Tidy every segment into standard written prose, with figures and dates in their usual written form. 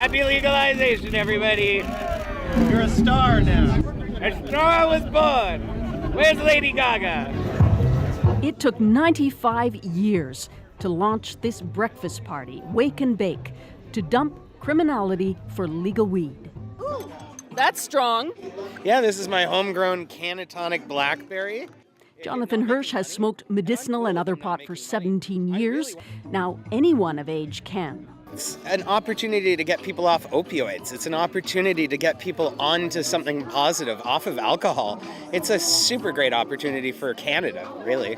Happy legalization, everybody. You're a star now. A star was born. Where's Lady Gaga? It took 95 years to launch this breakfast party, Wake and Bake, to dump criminality for legal weed. Ooh, that's strong. Yeah, this is my homegrown Cannatonic Blackberry. Jonathan Hirsch has smoked medicinal and other pot for 17 years. Now anyone of age can. It's an opportunity to get people off opioids. It's an opportunity to get people onto something positive, off of alcohol. It's a super great opportunity for Canada, really.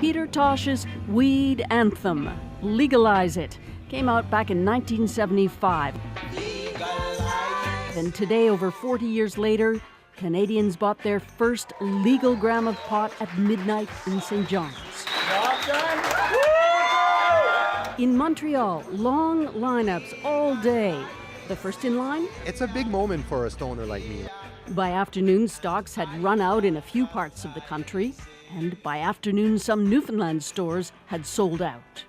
Peter Tosh's Weed Anthem, Legalize It, came out back in 1975. And today, over 40 years later, Canadians bought their first legal gram of pot at midnight in St. John's. In Montreal, long lineups all day. The first in line? It's a big moment for a stoner like me. By afternoon, stocks had run out in a few parts of the country, and by afternoon, some Newfoundland stores had sold out.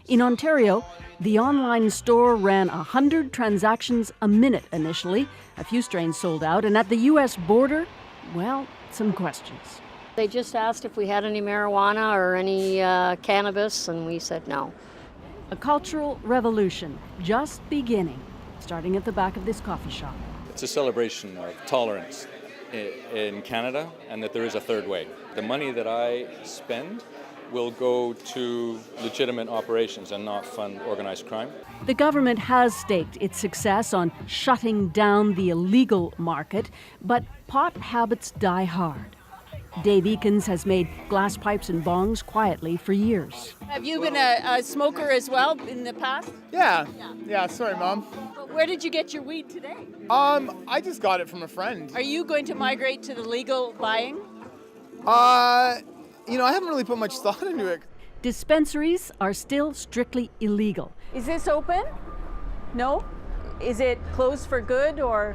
In Ontario, the online store ran 100 transactions a minute initially. A few strains sold out, and at the U.S. border, well, some questions. They just asked if we had any marijuana or any cannabis, and we said no. A cultural revolution just beginning, starting at the back of this coffee shop. It's a celebration of tolerance in Canada, and that there is a third way. The money that I spend will go to legitimate operations and not fund organized crime. The government has staked its success on shutting down the illegal market, but pot habits die hard. Dave Eakins has made glass pipes and bongs quietly for years. Have you been a smoker as well in the past? Yeah, sorry, Mom. Where did you get your weed today? I just got it from a friend. Are you going to migrate to the legal buying? I haven't really put much thought into it. Dispensaries are still strictly illegal. Is this open? No? Is it closed for good, or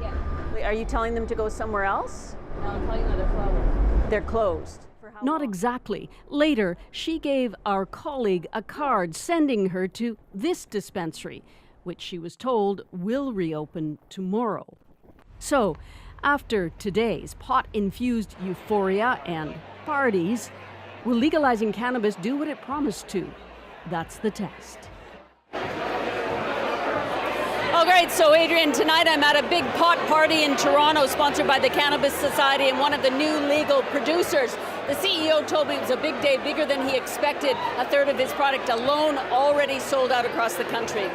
are you telling them to go somewhere else? No, I'm telling you they're closed. They're closed. Not exactly. Later, she gave our colleague a card sending her to this dispensary, which she was told will reopen tomorrow. So, after today's pot-infused euphoria and parties, will legalizing cannabis do what it promised to? That's the test. Oh, great. So, Adrian, tonight I'm at a big pot party in Toronto sponsored by the Cannabis Society and one of the new legal producers. The CEO told me it was a big day, bigger than he expected. A third of his product alone already sold out across the country.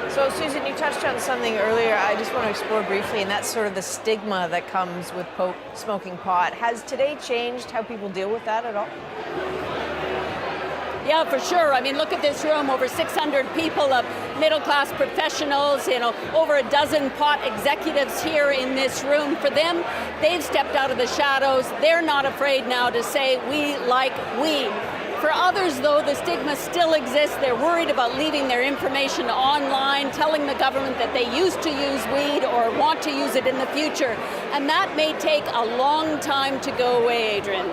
So, Susan, you touched on something earlier I just want to explore briefly, and that's sort of the stigma that comes with smoking pot. Has today changed how people deal with that at all? Yeah, for sure. I mean, look at this room, over 600 people of middle-class professionals, over a dozen pot executives here in this room. For them, they've stepped out of the shadows. They're not afraid now to say, we like weed. For others, though, the stigma still exists. They're worried about leaving their information online, telling the government that they used to use weed or want to use it in the future. And that may take a long time to go away, Adrian.